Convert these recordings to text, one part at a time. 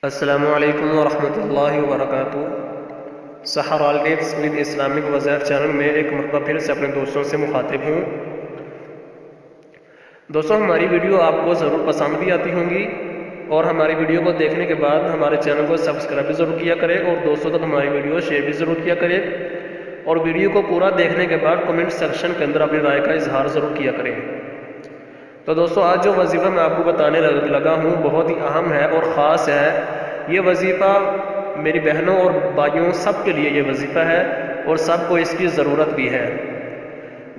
السلام علیکم ورحمۃ اللہ وبرکاتہ۔ سحر ٹپس ود اسلامک وظائف چینل میں ایک مرتبہ پھر سے اپنے دوستوں سے مخاطب ہوں۔ دوستوں، ہماری ویڈیو آپ کو ضرور پسند بھی آتی ہوں گی اور ہماری ویڈیو کو دیکھنے کے بعد ہمارے چینل کو سبسکرائب بھی ضرور کیا کرے اور دوستوں تک ہماری ویڈیو شیئر بھی ضرور کیا کرے، اور ویڈیو کو پورا دیکھنے کے بعد کمنٹ سیکشن کے اندر اپنی رائے کا اظہار ضرور کیا کریں۔ تو دوستوں، آج جو وظیفہ میں آپ کو بتانے لگا ہوں بہت ہی اہم ہے اور خاص ہے۔ یہ وظیفہ میری بہنوں اور بھائیوں سب کے لیے یہ وظیفہ ہے اور سب کو اس کی ضرورت بھی ہے۔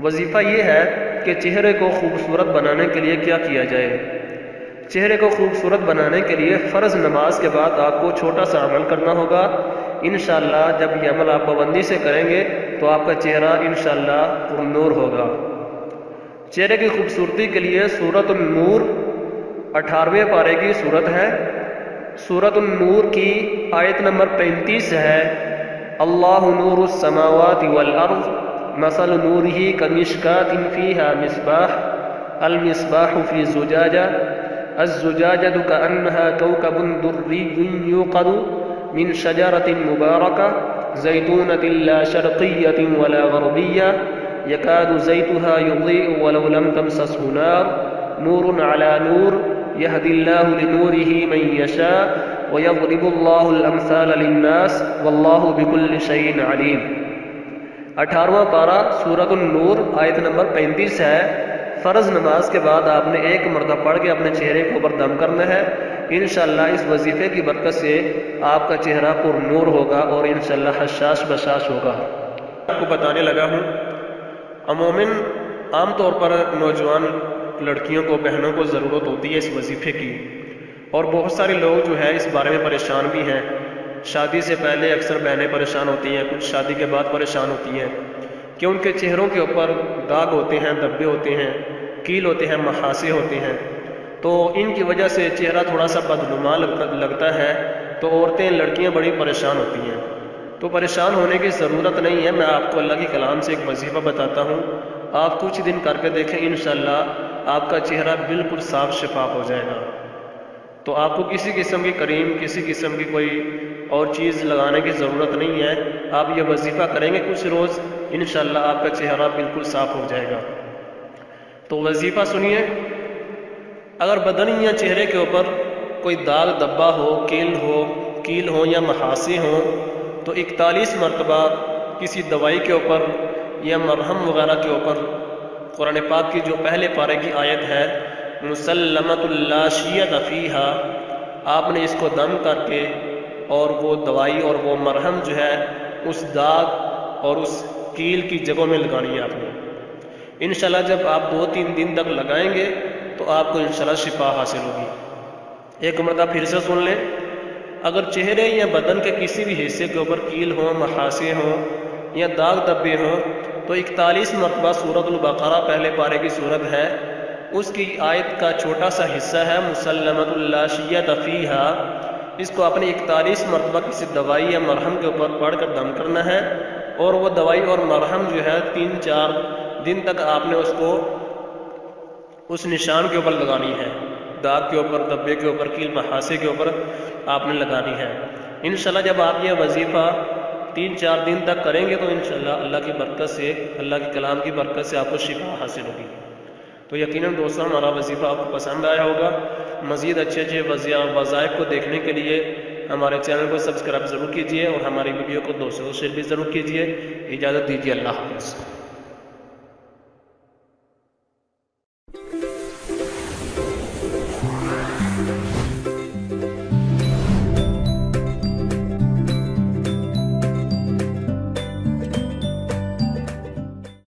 وظیفہ یہ ہے کہ چہرے کو خوبصورت بنانے کے لیے کیا کیا جائے۔ چہرے کو خوبصورت بنانے کے لیے فرض نماز کے بعد آپ کو چھوٹا سا عمل کرنا ہوگا۔ انشاءاللہ جب یہ عمل آپ پابندی سے کریں گے تو آپ کا چہرہ انشاءاللہ پرنور ہوگا۔ چہرے کی خوبصورتی کے لیے سورۃ النور 18ویں پارے کی سورت ہے۔ سورۃ النور کی آیت نمبر 35 ہے، اللہ نور السماوات والارض مثل نورہ کمشکاۃ فیہا مصباح المصباح فی زجاجہ الزجاجۃ کأنہا کوکب دری یوقد من شجرۃ مبارکہ زیتونۃ لا شرقیۃ ولا غربیہ یکاد زیتها یضیء ولو لم تمسسه نار نور علی نور یہدی اللہ لنورہ من یشاء ویضرب اللہ الامثال للناس واللہ بکل شیء علیم۔ 18واں پارہ سورۃ النور آیت نمبر 35 ہے۔ فرض نماز کے بعد آپ نے ایک مرتبہ پڑھ کے اپنے چہرے کو اوپر دم کرنا ہے۔ انشاءاللہ اس وظیفے کی برکت سے آپ کا چہرہ پر نور ہوگا اور انشاءاللہ حشاش بشاش ہوگا۔ آپ کو بتانے لگا ہوں، عموماً عام طور پر نوجوان لڑکیوں کو، بہنوں کو ضرورت ہوتی ہے اس وظیفے کی، اور بہت سارے لوگ جو ہے اس بارے میں پریشان بھی ہیں۔ شادی سے پہلے اکثر بہنیں پریشان ہوتی ہیں، کچھ شادی کے بعد پریشان ہوتی ہیں کہ ان کے چہروں کے اوپر داغ ہوتے ہیں، دھبے ہوتے ہیں، کیل ہوتے ہیں، محاسے ہوتے ہیں، تو ان کی وجہ سے چہرہ تھوڑا سا بدنما لگتا ہے، تو عورتیں، لڑکیاں بڑی پریشان ہوتی ہیں۔ تو پریشان ہونے کی ضرورت نہیں ہے، میں آپ کو اللہ کے کلام سے ایک وظیفہ بتاتا ہوں، آپ کچھ دن کر کے دیکھیں، انشاءاللہ آپ کا چہرہ بالکل صاف شفاف ہو جائے گا۔ تو آپ کو کسی قسم کی کریم، کسی قسم کی کوئی اور چیز لگانے کی ضرورت نہیں ہے۔ آپ یہ وظیفہ کریں گے کچھ روز، انشاءاللہ آپ کا چہرہ بالکل صاف ہو جائے گا۔ تو وظیفہ سنیے، اگر بدن یا چہرے کے اوپر کوئی داغ دبا ہو، کیل ہو یا محاسے ہوں، تو 41 مرتبہ کسی دوائی کے اوپر یا مرہم وغیرہ کے اوپر قرآن پاک کی جو پہلے پارے کی آیت ہے، مسلمۃ لا شیۃ فیہا، آپ نے اس کو دم کر کے اور وہ دوائی اور وہ مرہم جو ہے اس داغ اور اس کیل کی جگہوں میں لگانی ہے آپ نے۔ انشاءاللہ جب آپ 2-3 دن تک لگائیں گے تو آپ کو انشاءاللہ شفا حاصل ہوگی۔ ایک مرتبہ پھر سے سن لیں، اگر چہرے یا بدن کے کسی بھی حصے کے اوپر کیل ہوں، محاسے ہوں یا داغ دبے ہوں، تو 41 مرتبہ سورۃ البقرہ پہلے پارے کی سورت ہے، اس کی آیت کا چھوٹا سا حصہ ہے مسلمۃ لا شیۃ فیہا، اس کو اپنی 41 مرتبہ کسی دوائی یا مرہم کے اوپر پڑھ کر دم کرنا ہے، اور وہ دوائی اور مرہم جو ہے 3-4 دن تک آپ نے اس کو اس نشان کے اوپر لگانی ہے، داغ کے اوپر، دبے کے اوپر، کیل محاسے کے اوپر آپ نے لگانی ہے۔ انشاءاللہ جب آپ یہ وظیفہ 3-4 دن تک کریں گے تو انشاءاللہ اللہ کی برکت سے، اللہ کے کلام کی برکت سے آپ کو شفا حاصل ہوگی۔ تو یقیناً دوستوں ہمارا وظیفہ آپ کو پسند آیا ہوگا۔ مزید اچھے وظائف کو دیکھنے کے لیے ہمارے چینل کو سبسکرائب ضرور کیجیے اور ہماری ویڈیو کو دوستوں کو شیئر بھی ضرور کیجیے۔ اجازت دیجیے، اللہ حافظ۔